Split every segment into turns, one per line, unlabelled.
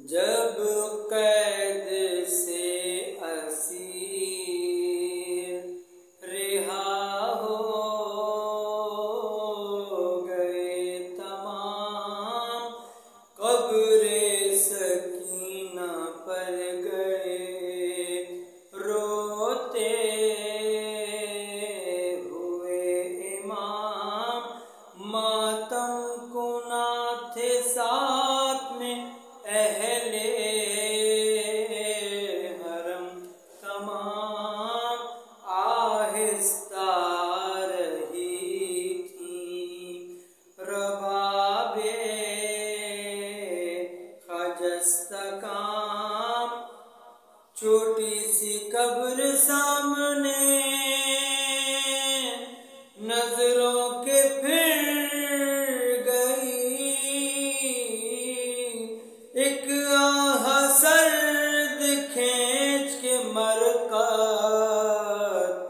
जब कैद से असीर रिहा हो गए तमाम, कब्रे सकीना पर गए रोते हुए इमाम। मातम कुना थे साथ में अहले हरम तमाम, आहिस्ता रही थी रबाबे खजस्तकाम। छोटी सी कब्र सामने नजरों के फिर गई, एक आह सर्द खींच के मरकत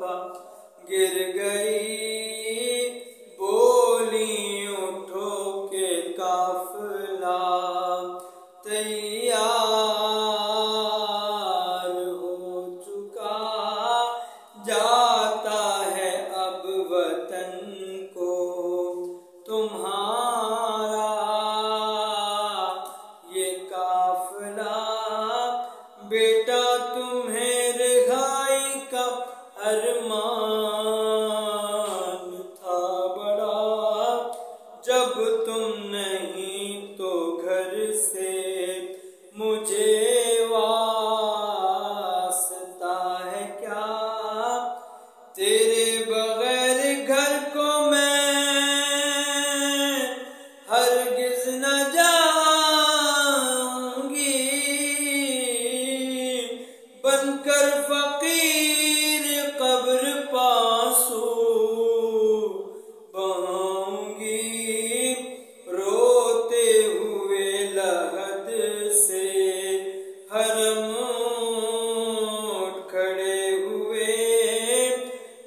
पा गिर गई। बोली उठो के काफिला तैयार हो चुका, जाता है अब वतन को तुम्हारा ये काफिला। बेटा तुम्हें रिहाई का अरमान था बड़ा, जब तुम नहीं तो घर से मुझे वास्ता है क्या। तेरे बगैर घर को मैं हरगिज न जाऊंगी, बनकर फकीर कब्र पासू बहाऊंगी। रोते हुए लहद से हरम खड़े हुए,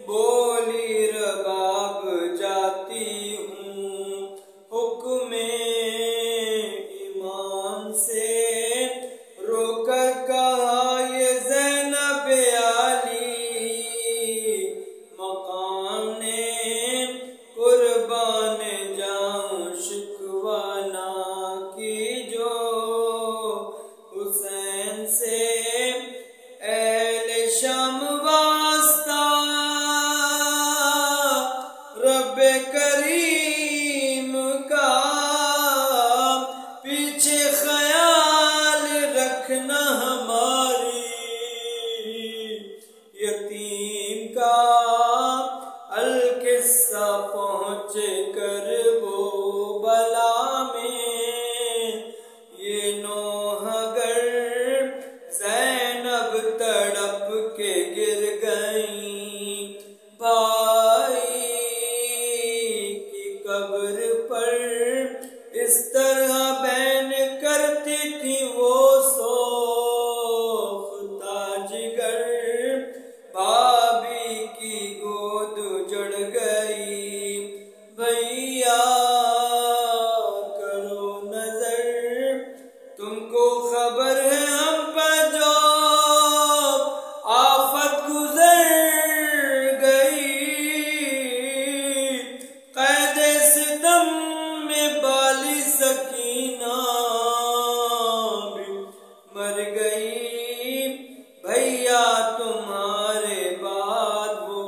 बोली रबाब जाती हूँ हुक्मे ईमान से। रोकर कहा ये ज़ैनब आली मकाने, कुर्बान जाऊं शिकवा ना कीजो हुसैन से। अहले शाम वास्ता रब्बे करीम का, पीछे ख्याल रखना हमारी यतीम का। अल-किस्सा पहुँचे कर वो बला में, ये नौहगर ज़ैनब तड़प के गिर गईं भाई की कब्र पर। इस तरह बैन करती थी वो सोख्ता जिगर, भाभी की गोद उजड़ गई। भैया करो नजर, तुमको खबर है हम पर जो आफत गुजर गई। कैदे सितम में बाली सकीना भी मर गई। भैया तुम्हारे बाद वो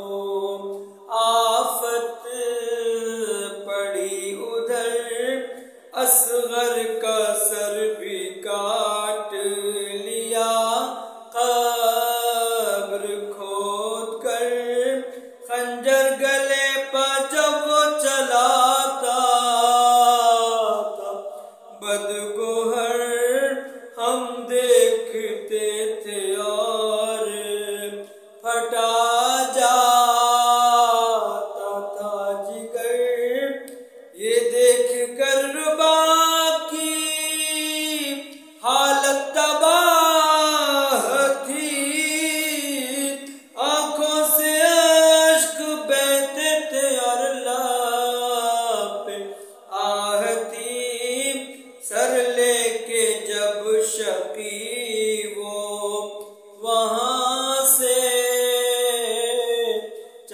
आफत पड़ी उधर, असगर का सर भी काट लिया कब्र खोद कर। खंजर गले पर जब वो चलाता था बदगोहर, हम देखते थे और फटा जाता था जिगर। ये देख कर रुबाब की हालत तबाह थी, आंखों से अश्क बहते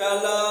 ताला